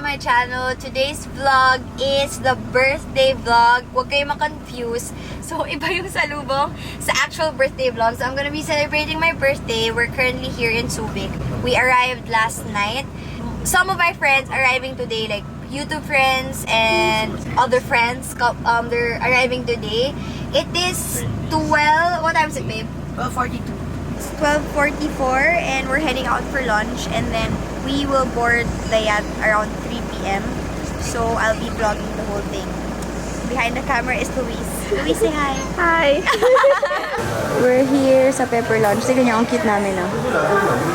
my channel. Today's vlog is the birthday vlog. Huwag kayo ma-confuse. So, iba yung salubong sa actual birthday vlog. So, I'm gonna be celebrating my birthday. We're currently here in Subic. We arrived last night. Some of my friends arriving today, like YouTube friends and other friends, they're arriving today. It is 12, what time is it, babe? 12:42. It's 12:44 and we're heading out for lunch, and then we will board the yacht around 3 p.m. So I'll be vlogging the whole thing. Behind the camera is Luis. Luis, say hi! Hi! We're here sa Pepper Lounge. Tignan niyo, ang cute namin, no?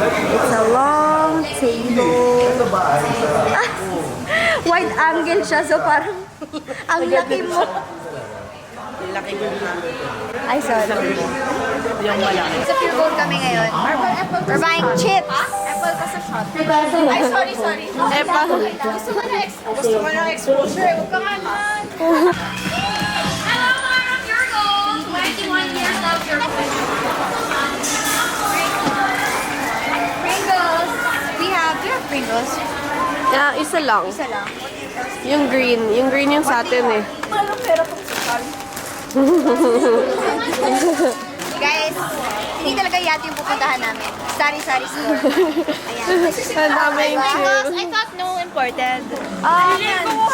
It's a long table. Wide angle siya, so parang ang laki mo. Laki ko na. Ay, sorry. Yung malaki. Sa pure gold kami ngayon. We're buying chips. Apple ka sa shot. Ay, sorry. Gusto mo ng exposure. Huwag ka nga man. Hello, mga pure gold. 21 years of pure gold. Pringles. Do you have Pringles? Yeah, isa lang. Isa lang. Yung green. Yung green yung sa atin eh. Walang pera pang sakal. Guys, hindi talaga yacht yung pupuntahan namin. Sari-sari store. Ayan. Ang daming chill. I thought no imported.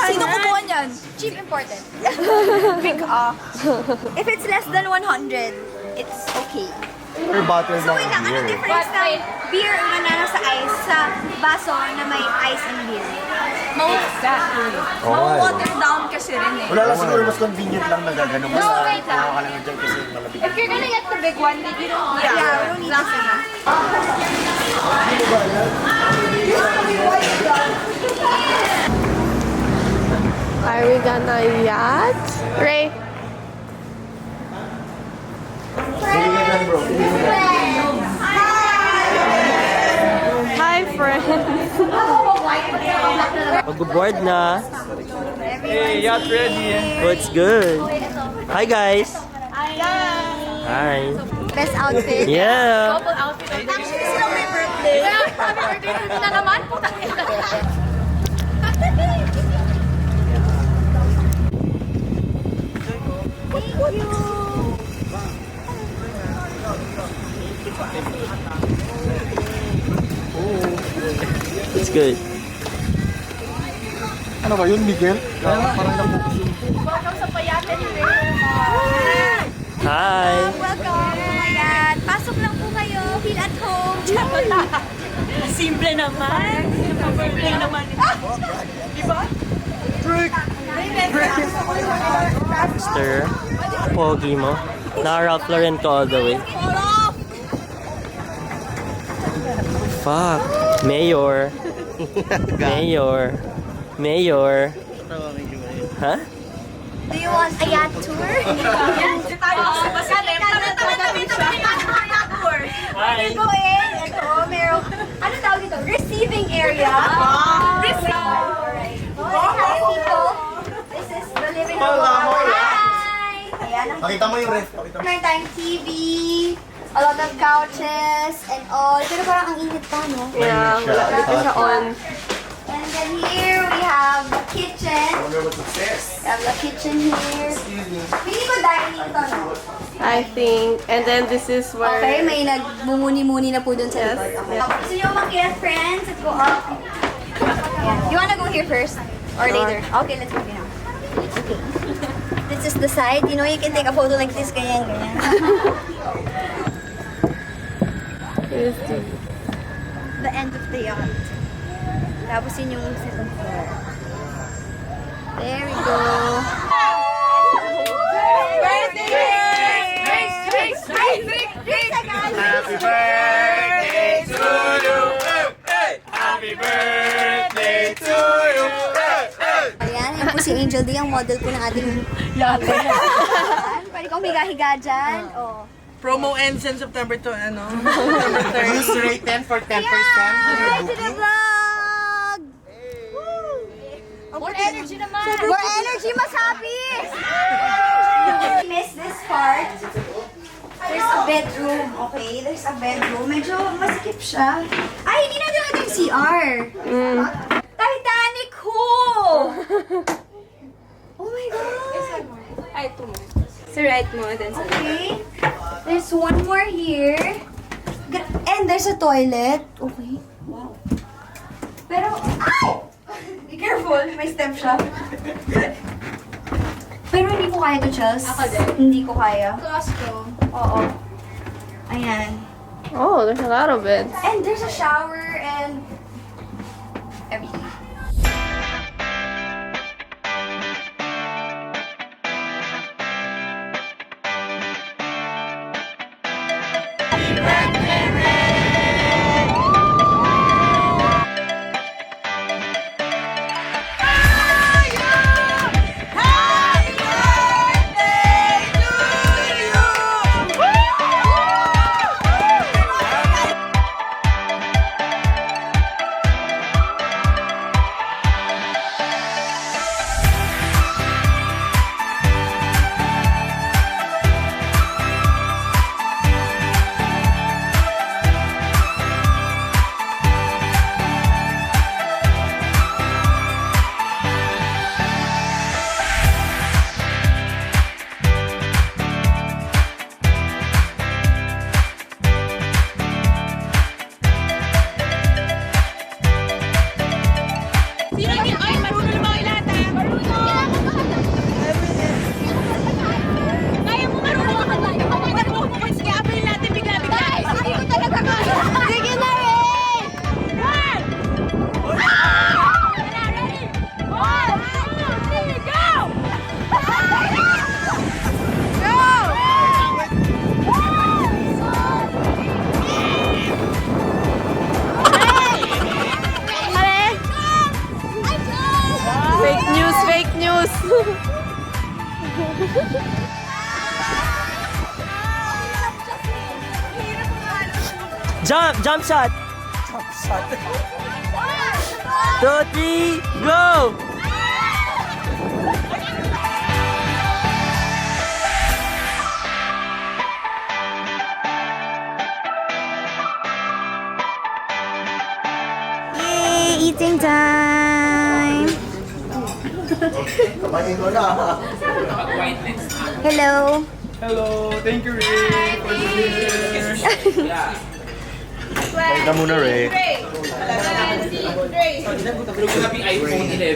Sino kumuha niyan? Cheap imported. Big If it's less than 100, it's okay. Per bottle So ng wait lang, ano beer. difference ng beer na nasa ice sa baso na may ice and beer? Ma-water down kasi rin eh. Wala lang siguro mas convenient lang na gagano. No, wait lang. Kuha ka lang dyan kasi malabig. If you're gonna get the big one, you don't Yeah, we don't need to say. Are we gonna yacht? Ray? Bigyan bro. Hi, friends. Mag-board na. Hey, yacht ready. What's good? Hi guys. Hi. Best outfit. Yeah. couple outfit. Actually, sila may birthday. Happy birthday na naman. Putang ina. Thank you. It's good. Ano ba yun, Miguel? Parang nabukas yun. Welcome sa Payate ni Rei Germar. Hi. Welcome. Ayan. Pasok lang po kayo. Feel at home. Simple naman. Simple naman. Diba? Mister. Pogi mo. Na-Ralph Lauren ko all the way. Fuck. Mayor. Mayor. Huh? Do you want a yacht tour? Yan, si tayo. Basta Hi. Go in. Ito, meron. Ano tawag dito? Receiving area. Alright. Hi, people. This is the living room. Hi. Ayan. Pakita mo yung ref. Pakita mo. Meron tayong TV, a lot of couches, and all. Pero parang ang init pa, no? Yeah, wala dito siya on. And then here we have the kitchen. I wonder what's upstairs. We have the kitchen here. Pili ko dining to, no? I think. And then this is where... Okay, may nagmumuni-muni na po dun sa likod. Okay. So yung umakyat, friends, let's go up. Ayan. You wanna go here first? Or later? Okay, let's go here now. Okay. This is the side. You know, you can take a photo like this, ganyan. Here's the... The end of the yacht. Tapos yun yung second floor. There we go. Happy birthday to you. Hey! Happy birthday to you. Ayan, yun po si Angel D, ang model po ng ating yacht. Pwede kong higa-higa dyan. Oh. Promo ends in September to ano? September 30. Use rate 10 for 10% on your Hi to the booking. vlog! More energy naman. More energy, mas happy! Miss this part. There's a bedroom, okay? There's a bedroom. Medyo masikip siya. Ay, hindi na ito yung CR. Titanic, ho! Oh my God! Ay, 2 more. So, right mo, then sa Okay. There's one more here. And there's a toilet. Okay. Wow. Pero, ay! Be careful. May step siya. Pero hindi ko kaya to, Chels. Ako din. Hindi ko kaya. Close ko. Oo. Ayan. Oh, there's a lot of beds. And there's a shower and everything. Fake news, fake news. Jump shot. 2, 3, go! Yay! Eating time! Kapanin ko na. Hello! Hello, thank you, Ray, for the dinner. Balik ka muna, Ray.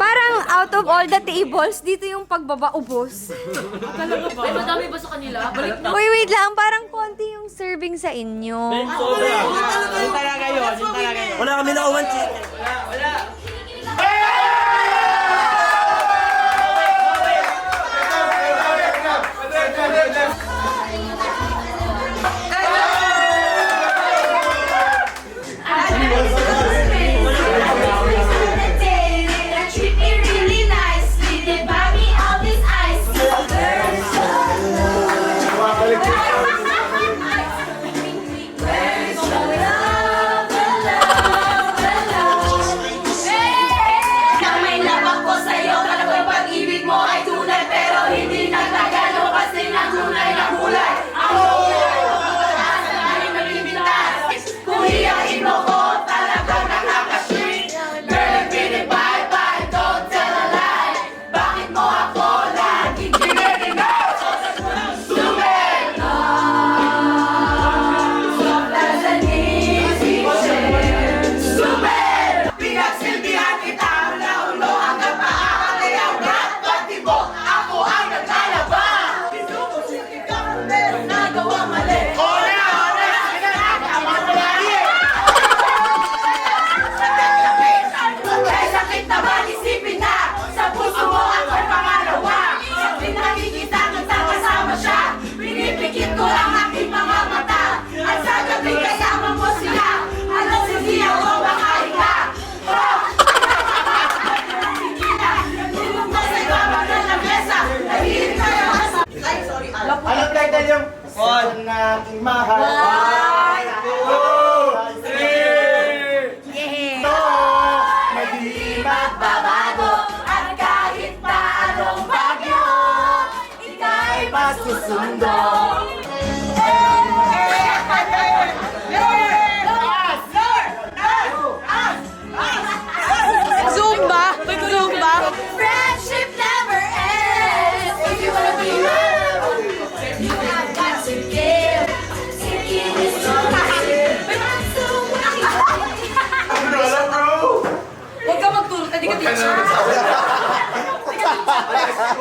Parang out of all the tables, dito yung pagbaba ubos. Ay, madami ba sa kanila? Balik na. Uy, wait lang. Parang konti yung serving sa inyo. Yun talaga yun. Wala kami na uwan chicken.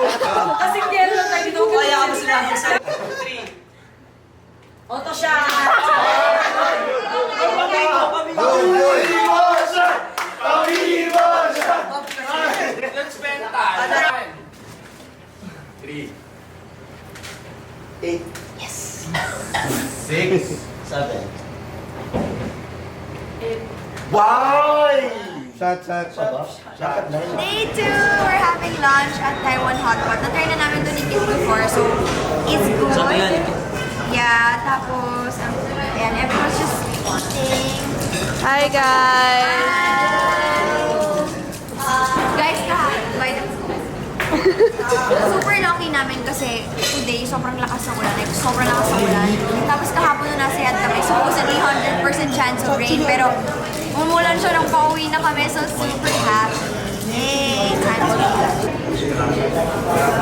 Kasing yelo tayo dito. Kaya ako sinabi sa 3. Oto siya! Let's spend time. 3. 8. Yes! 6. 7. Why? Shot. Day 2! We're having lunch at Taiwan Hotpot. Na-try na namin ito ni Kim before, so it's good. Yeah, tapos, ayan, everyone's just eating. Hi guys! Guys, super lucky namin kasi today, sobrang lakas ng ulan. Like, sobrang lakas ng ulan. Tapos kahapon na nasa yad kami, supposedly 100% chance of rain, pero umulan siya nang pauwi na kami, so super happy. Yay!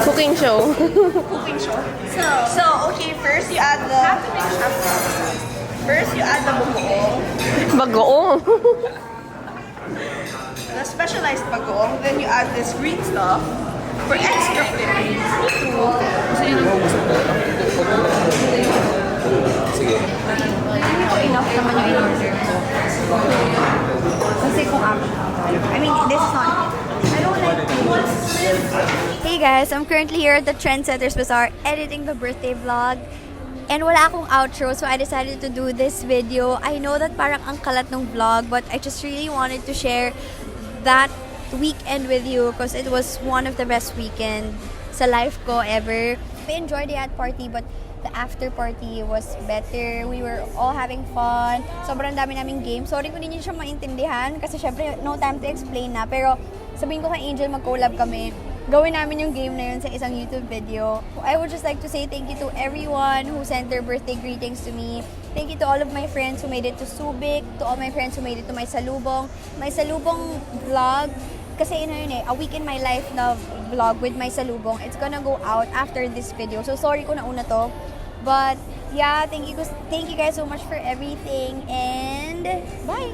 Cooking show. So, okay, first you add the... First you add the bagoong. Bagoong. The specialized bagoong. Then you add this green stuff for extra flavor. Sige. Hindi ko enough naman yung in-order ko. Kasi kung I mean, this is not... I don't like Hey guys, I'm currently here at the Trendsetters Bazaar editing the birthday vlog. And wala akong outro, so I decided to do this video. I know that parang ang kalat ng vlog, but I just really wanted to share that weekend with you because it was one of the best weekend sa life ko ever. We enjoyed the yacht party, but the after party was better. We were all having fun. Sobrang dami naming games. Sorry kung hindi niyo siya maintindihan kasi syempre no time to explain na. Pero sabihin ko kay Angel mag-collab kami. Gawin namin yung game na yun sa isang YouTube video. I would just like to say thank you to everyone who sent their birthday greetings to me. Thank you to all of my friends who made it to Subic, to all my friends who made it to my salubong. My salubong vlog, kasi yun a week in my life na vlog with my salubong. It's gonna go out after this video. So sorry kung nauna to. But yeah, thank you guys so much for everything and bye!